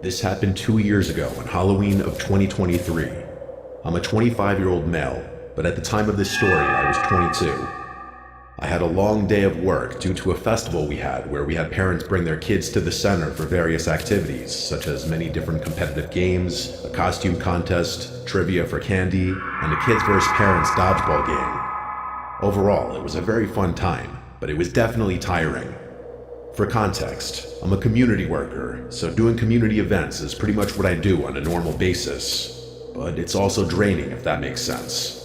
This happened 2 years ago on Halloween of 2023. I'm a 25-year-old male, but at the time of this story, I was 22. I had a long day of work due to a festival we had where we had parents bring their kids to the center for various activities, such as many different competitive games, a costume contest, trivia for candy, and a kids vs. parents dodgeball game. Overall, it was a very fun time, but it was definitely tiring. For context, I'm a community worker, so doing community events is pretty much what I do on a normal basis, but it's also draining if that makes sense.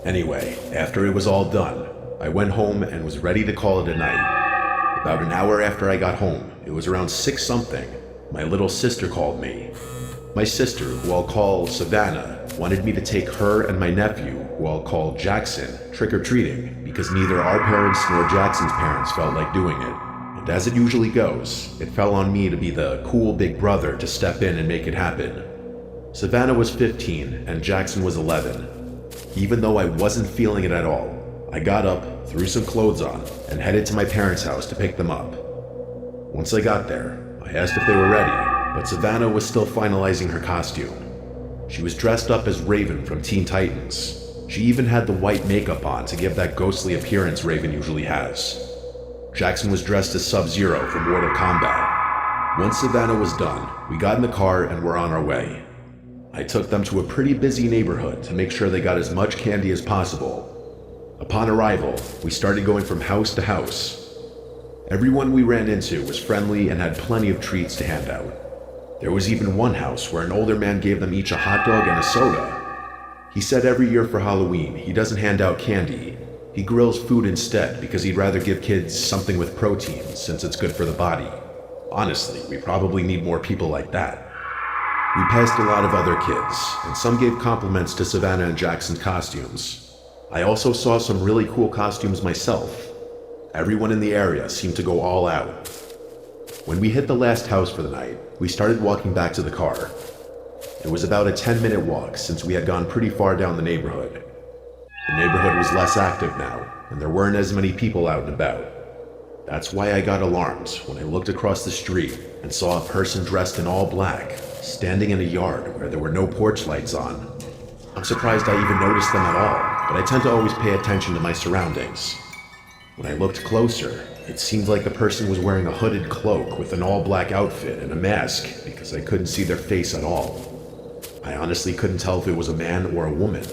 Anyway, after it was all done, I went home and was ready to call it a night. About an hour after I got home, it was around 6 something, my little sister called me. My sister, who I'll call Savannah, wanted me to take her and my nephew, who I'll call Jackson, trick-or-treating because neither our parents nor Jackson's parents felt like doing it. And as it usually goes, it fell on me to be the cool big brother to step in and make it happen. Savannah was 15 and Jackson was 11. Even though I wasn't feeling it at all, I got up, threw some clothes on, and headed to my parents' house to pick them up. Once I got there, I asked if they were ready, but Savannah was still finalizing her costume. She was dressed up as Raven from Teen Titans. She even had the white makeup on to give that ghostly appearance Raven usually has. Jackson was dressed as Sub-Zero from Mortal Kombat. Once Savannah was done, we got in the car and were on our way. I took them to a pretty busy neighborhood to make sure they got as much candy as possible. Upon arrival, we started going from house to house. Everyone we ran into was friendly and had plenty of treats to hand out. There was even one house where an older man gave them each a hot dog and a soda. He said every year for Halloween, he doesn't hand out candy. He grills food instead because he'd rather give kids something with protein since it's good for the body. Honestly, we probably need more people like that. We passed a lot of other kids, and some gave compliments to Savannah and Jackson's costumes. I also saw some really cool costumes myself. Everyone in the area seemed to go all out. When we hit the last house for the night, we started walking back to the car. It was about a 10-minute walk since we had gone pretty far down the neighborhood. The neighborhood was less active now, and there weren't as many people out and about. That's why I got alarmed when I looked across the street and saw a person dressed in all black, standing in a yard where there were no porch lights on. I'm surprised I even noticed them at all, but I tend to always pay attention to my surroundings. When I looked closer, it seemed like the person was wearing a hooded cloak with an all-black outfit and a mask because I couldn't see their face at all. I honestly couldn't tell if it was a man or a woman.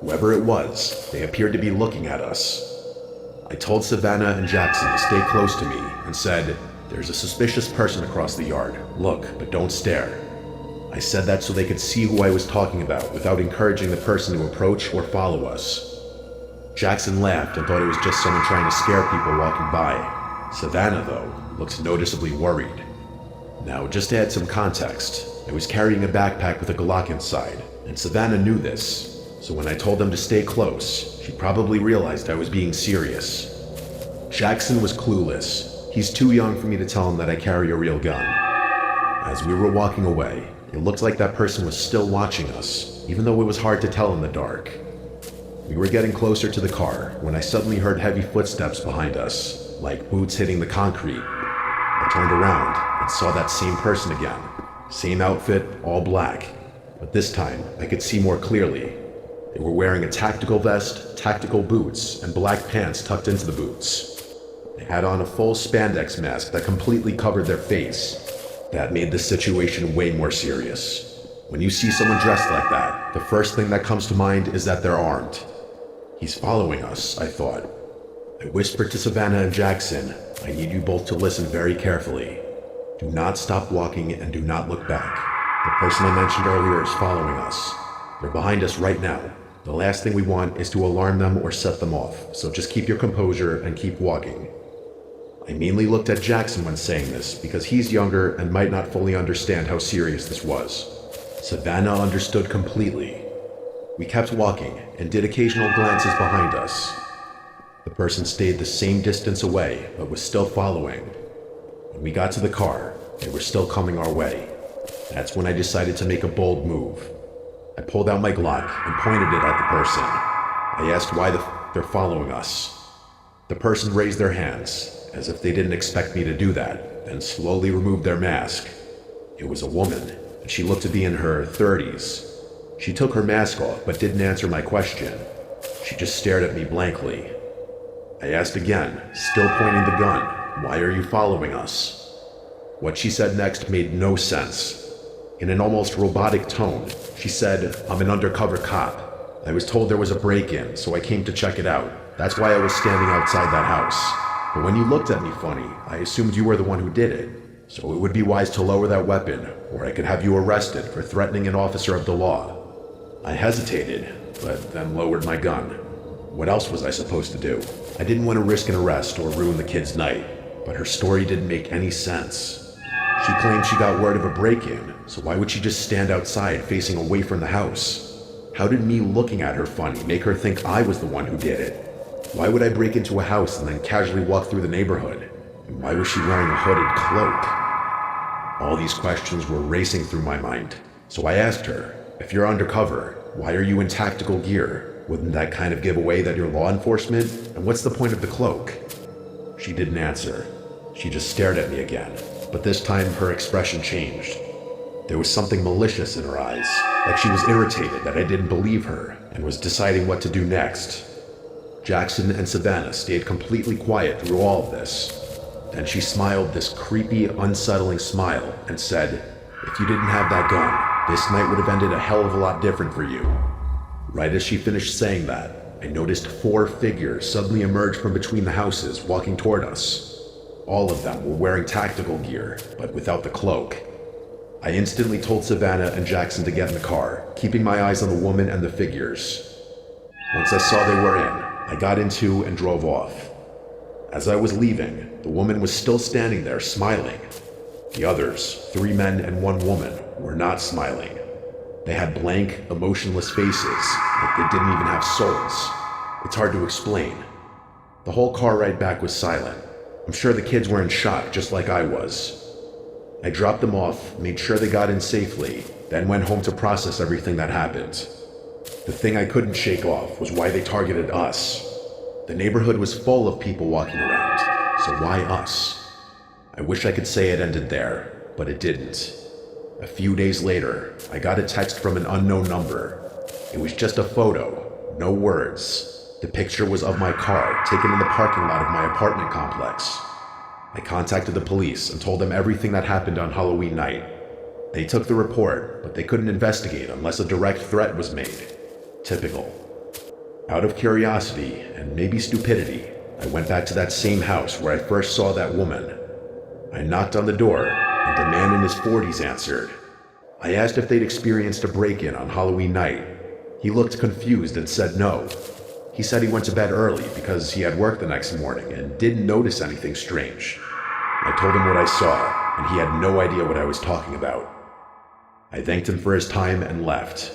Whoever it was, they appeared to be looking at us. I told Savannah and Jackson to stay close to me and said, "There's a suspicious person across the yard. Look, but don't stare." I said that so they could see who I was talking about without encouraging the person to approach or follow us. Jackson laughed and thought it was just someone trying to scare people walking by. Savannah, though, looked noticeably worried. Now, just to add some context, I was carrying a backpack with a Glock inside, and Savannah knew this. So when I told them to stay close, she probably realized I was being serious. Jackson was clueless. He's too young for me to tell him that I carry a real gun. As we were walking away, it looked like that person was still watching us, even though it was hard to tell in the dark. We were getting closer to the car when I suddenly heard heavy footsteps behind us, like boots hitting the concrete. I turned around and saw that same person again. Same outfit, all black, but this time I could see more clearly. They were wearing a tactical vest, tactical boots, and black pants tucked into the boots. They had on a full spandex mask that completely covered their face. That made the situation way more serious. When you see someone dressed like that, the first thing that comes to mind is that they're armed. He's following us, I thought. I whispered to Savannah and Jackson, "I need you both to listen very carefully. Do not stop walking and do not look back. The person I mentioned earlier is following us. They're behind us right now. The last thing we want is to alarm them or set them off, so just keep your composure and keep walking." I mainly looked at Jackson when saying this because he's younger and might not fully understand how serious this was. Savannah understood completely. We kept walking and did occasional glances behind us. The person stayed the same distance away but was still following. When we got to the car, they were still coming our way. That's when I decided to make a bold move. I pulled out my Glock and pointed it at the person. I asked why they're following us. The person raised their hands, as if they didn't expect me to do that, then slowly removed their mask. It was a woman, and she looked to be in her 30s. She took her mask off but didn't answer my question. She just stared at me blankly. I asked again, still pointing the gun, "Why are you following us?" What she said next made no sense. In an almost robotic tone, she said, "I'm an undercover cop. I was told there was a break-in, so I came to check it out. That's why I was standing outside that house. But when you looked at me funny, I assumed you were the one who did it. So it would be wise to lower that weapon, or I could have you arrested for threatening an officer of the law." I hesitated, but then lowered my gun. What else was I supposed to do? I didn't want to risk an arrest or ruin the kid's night, but her story didn't make any sense. She claimed she got word of a break-in, so why would she just stand outside facing away from the house? How did me looking at her funny make her think I was the one who did it? Why would I break into a house and then casually walk through the neighborhood? And why was she wearing a hooded cloak? All these questions were racing through my mind, so I asked her, "If you're undercover, why are you in tactical gear? Wouldn't that kind of give away that you're law enforcement? And what's the point of the cloak?" She didn't answer. She just stared at me again, but this time her expression changed. There was something malicious in her eyes, like she was irritated that I didn't believe her and was deciding what to do next. Jackson and Savannah stayed completely quiet through all of this. Then she smiled this creepy, unsettling smile and said, "If you didn't have that gun, this night would have ended a hell of a lot different for you." Right as she finished saying that, I noticed 4 figures suddenly emerge from between the houses, walking toward us. All of them were wearing tactical gear, but without the cloak. I instantly told Savannah and Jackson to get in the car, keeping my eyes on the woman and the figures. Once I saw they were in, I got into and drove off. As I was leaving, the woman was still standing there, smiling. The others, 3 men and 1 woman, were not smiling. They had blank, emotionless faces, like they didn't even have souls. It's hard to explain. The whole car ride back was silent. I'm sure the kids were in shock, just like I was. I dropped them off, made sure they got in safely, then went home to process everything that happened. The thing I couldn't shake off was why they targeted us. The neighborhood was full of people walking around, so why us? I wish I could say it ended there, but it didn't. A few days later, I got a text from an unknown number. It was just a photo, no words. The picture was of my car, taken in the parking lot of my apartment complex. I contacted the police and told them everything that happened on Halloween night. They took the report, but they couldn't investigate unless a direct threat was made. Typical. Out of curiosity, and maybe stupidity, I went back to that same house where I first saw that woman. I knocked on the door, and a man in his 40s answered. I asked if they'd experienced a break-in on Halloween night. He looked confused and said no. He said he went to bed early because he had work the next morning and didn't notice anything strange. I told him what I saw, and he had no idea what I was talking about. I thanked him for his time and left.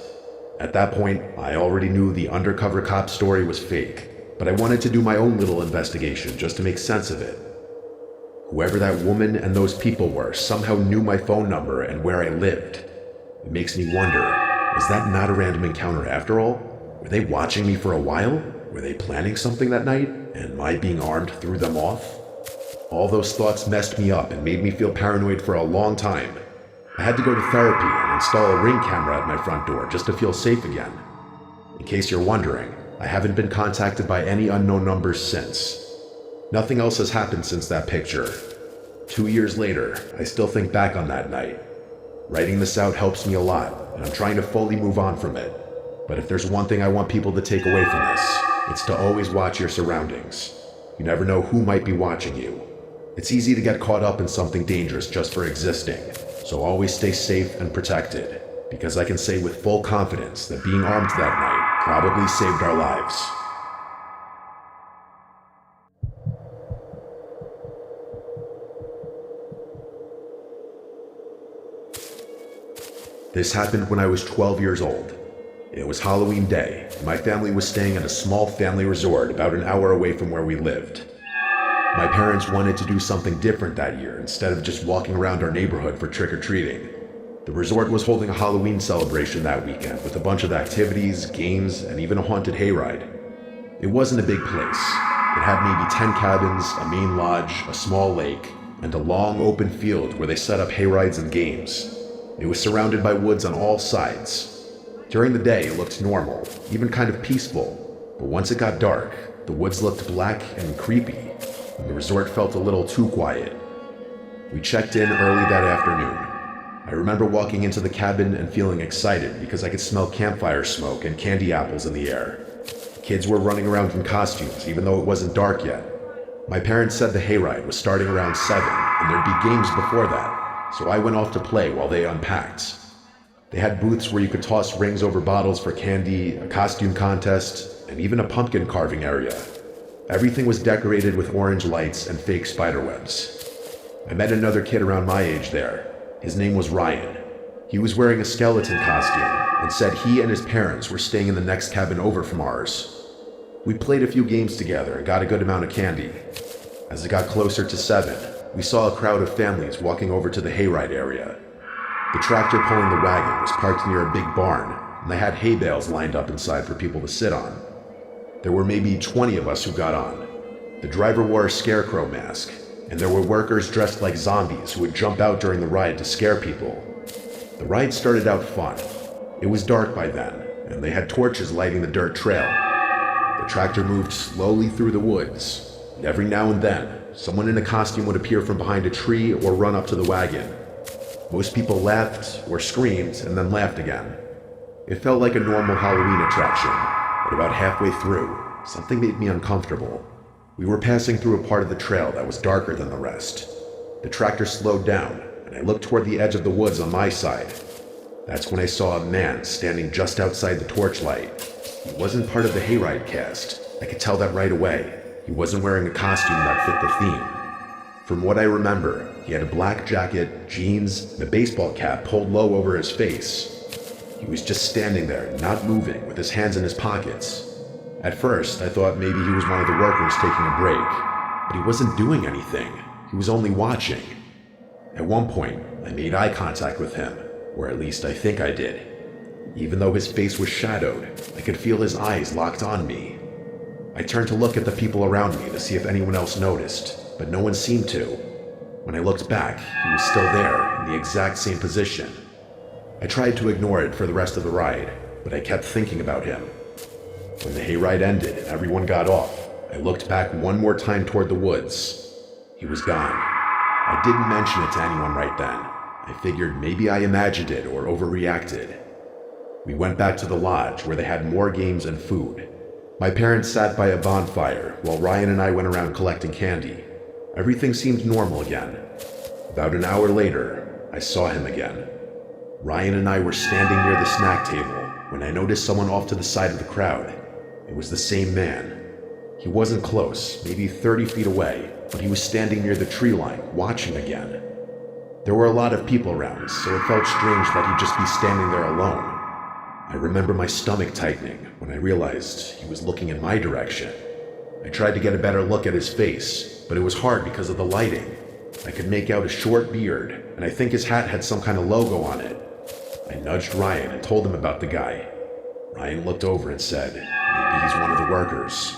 At that point, I already knew the undercover cop story was fake, but I wanted to do my own little investigation just to make sense of it. Whoever that woman and those people were somehow knew my phone number and where I lived. It makes me wonder, was that not a random encounter after all? Were they watching me for a while? Were they planning something that night, and my being armed threw them off? All those thoughts messed me up and made me feel paranoid for a long time. I had to go to therapy and install a Ring camera at my front door just to feel safe again. In case you're wondering, I haven't been contacted by any unknown numbers since. Nothing else has happened since that picture. 2 years later, I still think back on that night. Writing this out helps me a lot, and I'm trying to fully move on from it. But if there's one thing I want people to take away from this, it's to always watch your surroundings. You never know who might be watching you. It's easy to get caught up in something dangerous just for existing, so always stay safe and protected, because I can say with full confidence that being armed that night probably saved our lives. This happened when I was 12 years old. It was Halloween day, and my family was staying at a small family resort about an hour away from where we lived. My parents wanted to do something different that year instead of just walking around our neighborhood for trick-or-treating. The resort was holding a Halloween celebration that weekend with a bunch of activities, games, and even a haunted hayride. It wasn't a big place. It had maybe 10 cabins, a main lodge, a small lake, and a long open field where they set up hayrides and games. It was surrounded by woods on all sides. During the day, it looked normal, even kind of peaceful, but once it got dark, the woods looked black and creepy, and the resort felt a little too quiet. We checked in early that afternoon. I remember walking into the cabin and feeling excited because I could smell campfire smoke and candy apples in the air. Kids were running around in costumes, even though it wasn't dark yet. My parents said the hayride was starting around 7, and there'd be games before that, so I went off to play while they unpacked. They had booths where you could toss rings over bottles for candy, a costume contest, and even a pumpkin carving area. Everything was decorated with orange lights and fake spiderwebs. I met another kid around my age there. His name was Ryan. He was wearing a skeleton costume and said he and his parents were staying in the next cabin over from ours. We played a few games together and got a good amount of candy. As it got closer to 7, we saw a crowd of families walking over to the hayride area. The tractor pulling the wagon was parked near a big barn, and they had hay bales lined up inside for people to sit on. There were maybe 20 of us who got on. The driver wore a scarecrow mask, and there were workers dressed like zombies who would jump out during the ride to scare people. The ride started out fun. It was dark by then, and they had torches lighting the dirt trail. The tractor moved slowly through the woods, and every now and then, someone in a costume would appear from behind a tree or run up to the wagon. Most people laughed or screamed and then laughed again. It felt like a normal Halloween attraction, but about halfway through, something made me uncomfortable. We were passing through a part of the trail that was darker than the rest. The tractor slowed down, and I looked toward the edge of the woods on my side. That's when I saw a man standing just outside the torchlight. He wasn't part of the hayride cast. I could tell that right away. He wasn't wearing a costume that fit the theme. From what I remember, he had a black jacket, jeans, and a baseball cap pulled low over his face. He was just standing there, not moving, with his hands in his pockets. At first, I thought maybe he was one of the workers taking a break, but he wasn't doing anything. He was only watching. At one point, I made eye contact with him, or at least I think I did. Even though his face was shadowed, I could feel his eyes locked on me. I turned to look at the people around me to see if anyone else noticed, but no one seemed to. When I looked back, he was still there, in the exact same position. I tried to ignore it for the rest of the ride, but I kept thinking about him. When the hayride ended and everyone got off, I looked back one more time toward the woods. He was gone. I didn't mention it to anyone right then. I figured maybe I imagined it or overreacted. We went back to the lodge where they had more games and food. My parents sat by a bonfire while Ryan and I went around collecting candy. Everything seemed normal again. About an hour later, I saw him again. Ryan and I were standing near the snack table when I noticed someone off to the side of the crowd. It was the same man. He wasn't close, maybe 30 feet away, but he was standing near the tree line, watching again. There were a lot of people around, so it felt strange that he'd just be standing there alone. I remember my stomach tightening when I realized he was looking in my direction. I tried to get a better look at his face, but it was hard because of the lighting. I could make out a short beard, and I think his hat had some kind of logo on it. I nudged Ryan and told him about the guy. Ryan looked over and said, "Maybe he's one of the workers."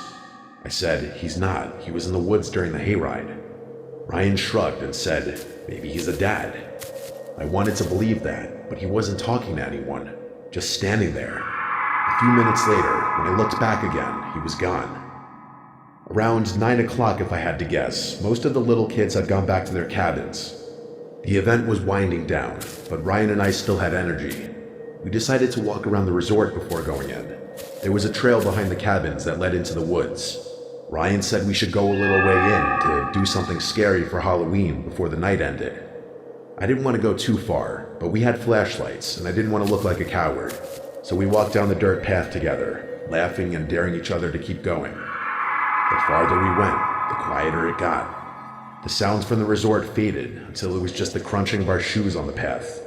I said, "He's not. He was in the woods during the hayride." Ryan shrugged and said, "Maybe he's a dad." I wanted to believe that, but he wasn't talking to anyone, just standing there. A few minutes later, when I looked back again, he was gone. Around 9 o'clock, if I had to guess, most of the little kids had gone back to their cabins. The event was winding down, but Ryan and I still had energy. We decided to walk around the resort before going in. There was a trail behind the cabins that led into the woods. Ryan said we should go a little way in to do something scary for Halloween before the night ended. I didn't want to go too far, but we had flashlights and I didn't want to look like a coward. So we walked down the dirt path together, laughing and daring each other to keep going. The farther we went, the quieter it got. The sounds from the resort faded until it was just the crunching of our shoes on the path.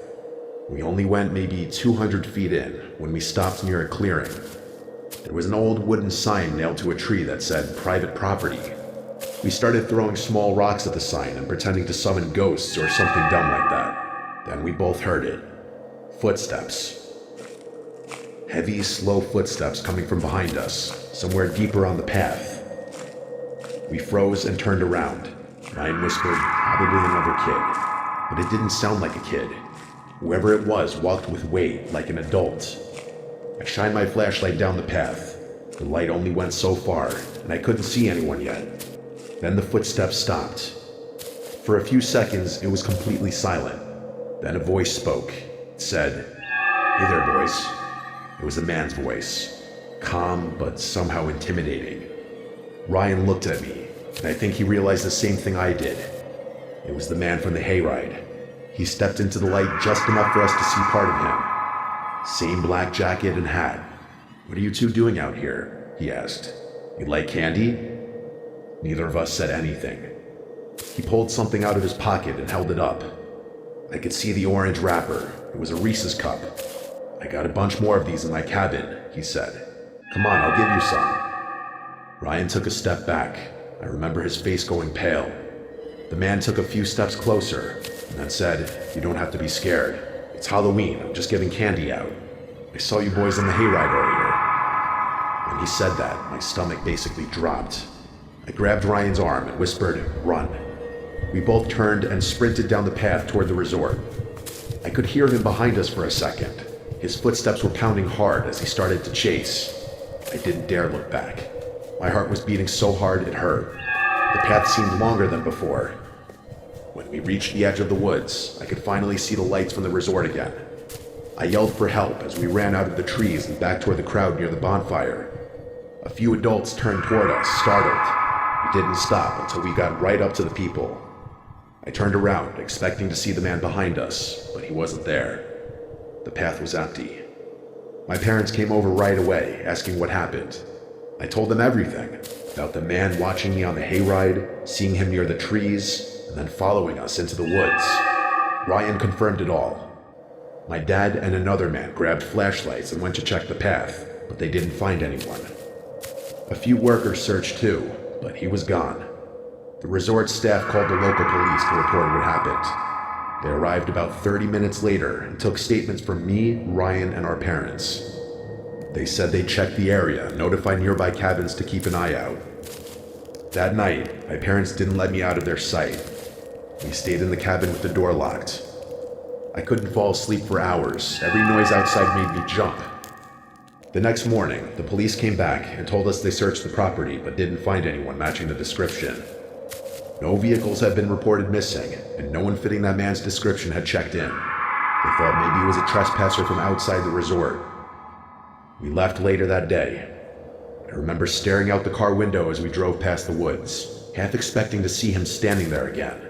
We only went maybe 200 feet in when we stopped near a clearing. There was an old wooden sign nailed to a tree that said "private property." We started throwing small rocks at the sign and pretending to summon ghosts or something dumb like that. Then we both heard it. Footsteps. Heavy, slow footsteps coming from behind us, somewhere deeper on the path. We froze and turned around. Ryan whispered, probably another kid, but it didn't sound like a kid. Whoever it was walked with weight, like an adult. I shined my flashlight down the path. The light only went so far, and I couldn't see anyone yet. Then the footsteps stopped. For a few seconds, it was completely silent. Then a voice spoke. It said, "Hey there, boys." It was a man's voice, calm but somehow intimidating. Ryan looked at me, and I think he realized the same thing I did. It was the man from the hayride. He stepped into the light just enough for us to see part of him. Same black jacket and hat. "What are you two doing out here?" he asked. "You like candy?" Neither of us said anything. He pulled something out of his pocket and held it up. I could see the orange wrapper. It was a Reese's cup. "I got a bunch more of these in my cabin," he said. "Come on, I'll give you some." Ryan took a step back. I remember his face going pale. The man took a few steps closer and then said, "You don't have to be scared. It's Halloween. I'm just giving candy out. I saw you boys on the hayride earlier." When he said that, my stomach basically dropped. I grabbed Ryan's arm and whispered, "Run." We both turned and sprinted down the path toward the resort. I could hear him behind us for a second. His footsteps were pounding hard as he started to chase. I didn't dare look back. My heart was beating so hard it hurt. The path seemed longer than before. When we reached the edge of the woods, I could finally see the lights from the resort again. I yelled for help as we ran out of the trees and back toward the crowd near the bonfire. A few adults turned toward us, startled. We didn't stop until we got right up to the people. I turned around, expecting to see the man behind us, but he wasn't there. The path was empty. My parents came over right away, asking what happened. I told them everything, about the man watching me on the hayride, seeing him near the trees, and then following us into the woods. Ryan confirmed it all. My dad and another man grabbed flashlights and went to check the path, but they didn't find anyone. A few workers searched too, but he was gone. The resort staff called the local police to report what happened. They arrived about 30 minutes later and took statements from me, Ryan, and our parents. They said they checked the area, notified nearby cabins to keep an eye out. That night, my parents didn't let me out of their sight. We stayed in the cabin with the door locked. I couldn't fall asleep for hours. Every noise outside made me jump. The next morning, the police came back and told us they searched the property but didn't find anyone matching the description. No vehicles had been reported missing, and no one fitting that man's description had checked in. They thought maybe he was a trespasser from outside the resort. We left later that day. I remember staring out the car window as we drove past the woods, half expecting to see him standing there again.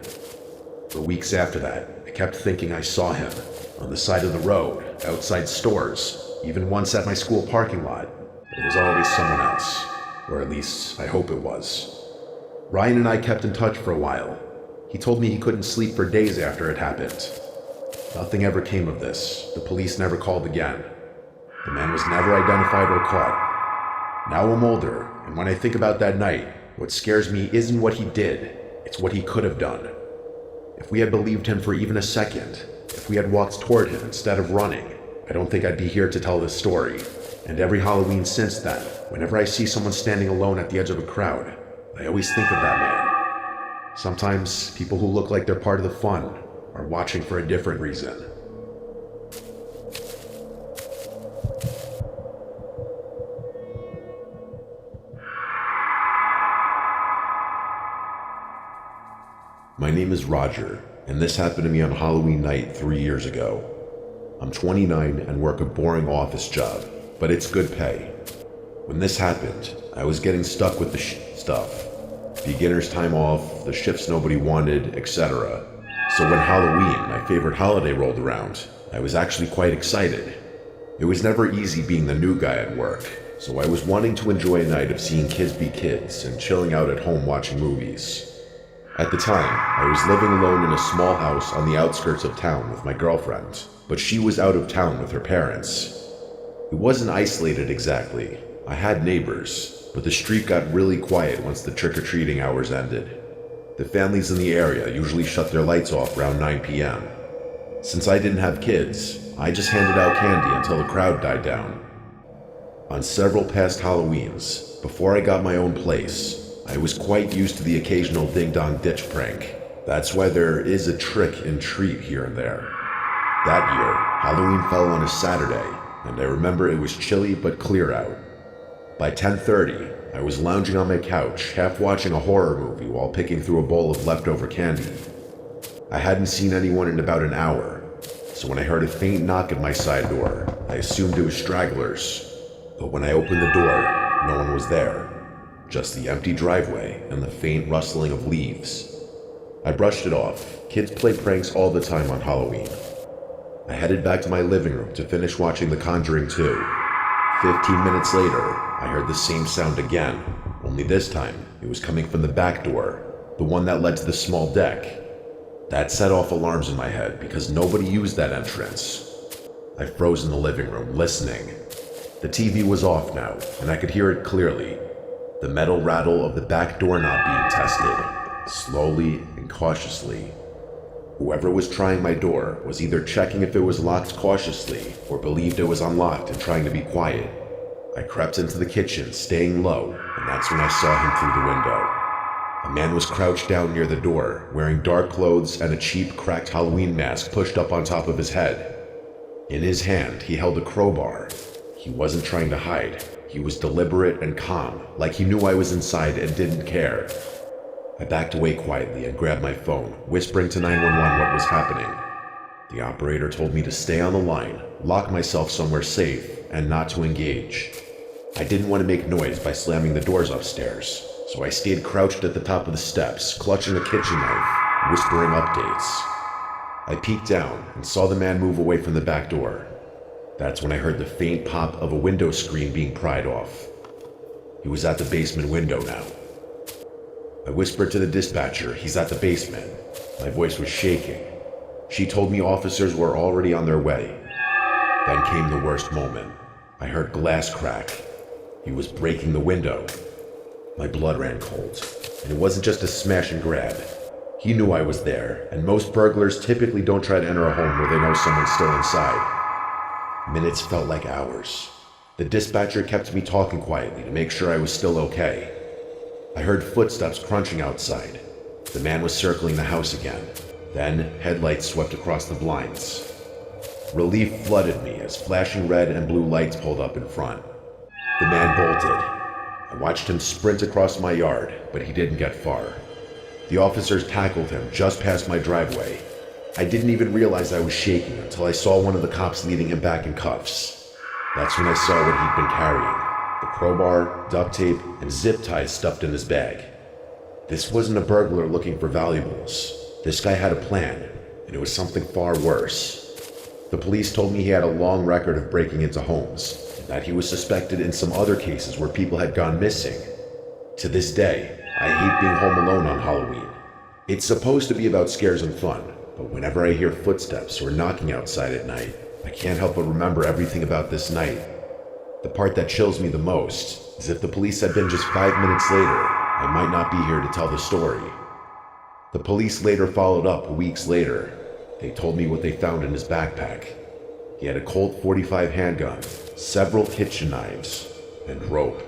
For weeks after that, I kept thinking I saw him, on the side of the road, outside stores, even once at my school parking lot. But it was always someone else, or at least I hope it was. Ryan and I kept in touch for a while. He told me he couldn't sleep for days after it happened. Nothing ever came of this. The police never called again. The man was never identified or caught. Now I'm older, and when I think about that night, what scares me isn't what he did, it's what he could have done. If we had believed him for even a second, if we had walked toward him instead of running, I don't think I'd be here to tell this story. And every Halloween since then, whenever I see someone standing alone at the edge of a crowd, I always think of that man. Sometimes people who look like they're part of the fun are watching for a different reason. My name is Roger, and this happened to me on Halloween night 3 years ago. I'm 29 and work a boring office job, but it's good pay. When this happened, I was getting stuck with the stuff. Beginner's time off, the shifts nobody wanted, etc. So when Halloween, my favorite holiday, rolled around, I was actually quite excited. It was never easy being the new guy at work, so I was wanting to enjoy a night of seeing kids be kids and chilling out at home watching movies. At the time, I was living alone in a small house on the outskirts of town with my girlfriend, but she was out of town with her parents. It wasn't isolated exactly. I had neighbors, but the street got really quiet once the trick-or-treating hours ended. The families in the area usually shut their lights off around 9 p.m. Since I didn't have kids, I just handed out candy until the crowd died down. On several past Halloweens, before I got my own place, I was quite used to the occasional ding-dong ditch prank. That's why there is a trick and treat here and there. That year, Halloween fell on a Saturday, and I remember it was chilly but clear out. By 10:30, I was lounging on my couch, half watching a horror movie while picking through a bowl of leftover candy. I hadn't seen anyone in about an hour, so when I heard a faint knock at my side door, I assumed it was stragglers. But when I opened the door, no one was there. Just the empty driveway and the faint rustling of leaves. I brushed it off. Kids play pranks all the time on Halloween. I headed back to my living room to finish watching The Conjuring 2. 15 minutes later, I heard the same sound again, only this time it was coming from the back door, the one that led to the small deck. That set off alarms in my head because nobody used that entrance. I froze in the living room, listening. The TV was off now, and I could hear it clearly. The metal rattle of the back doorknob being tested, slowly and cautiously. Whoever was trying my door was either checking if it was locked cautiously or believed it was unlocked and trying to be quiet. I crept into the kitchen, staying low, and that's when I saw him through the window. A man was crouched down near the door, wearing dark clothes and a cheap, cracked Halloween mask pushed up on top of his head. In his hand, he held a crowbar. He wasn't trying to hide. He was deliberate and calm, like he knew I was inside and didn't care. I backed away quietly and grabbed my phone, whispering to 911 what was happening. The operator told me to stay on the line, lock myself somewhere safe, and not to engage. I didn't want to make noise by slamming the doors upstairs, so I stayed crouched at the top of the steps, clutching a kitchen knife, whispering updates. I peeked down and saw the man move away from the back door. That's when I heard the faint pop of a window screen being pried off. He was at the basement window now. I whispered to the dispatcher, "He's at the basement." My voice was shaking. She told me officers were already on their way. Then came the worst moment. I heard glass crack. He was breaking the window. My blood ran cold, and it wasn't just a smash and grab. He knew I was there, and most burglars typically don't try to enter a home where they know someone's still inside. Minutes felt like hours. The dispatcher kept me talking quietly to make sure I was still okay. I heard footsteps crunching outside. The man was circling the house again. Then, headlights swept across the blinds. Relief flooded me as flashing red and blue lights pulled up in front. The man bolted. I watched him sprint across my yard, but he didn't get far. The officers tackled him just past my driveway. I didn't even realize I was shaking until I saw one of the cops leading him back in cuffs. That's when I saw what he'd been carrying. The crowbar, duct tape, and zip ties stuffed in his bag. This wasn't a burglar looking for valuables. This guy had a plan, and it was something far worse. The police told me he had a long record of breaking into homes, and that he was suspected in some other cases where people had gone missing. To this day, I hate being home alone on Halloween. It's supposed to be about scares and fun, but whenever I hear footsteps or knocking outside at night, I can't help but remember everything about this night. The part that chills me the most is if the police had been just 5 minutes later, I might not be here to tell the story. The police later followed up weeks later. They told me what they found in his backpack. He had a Colt .45 handgun, several kitchen knives, and rope.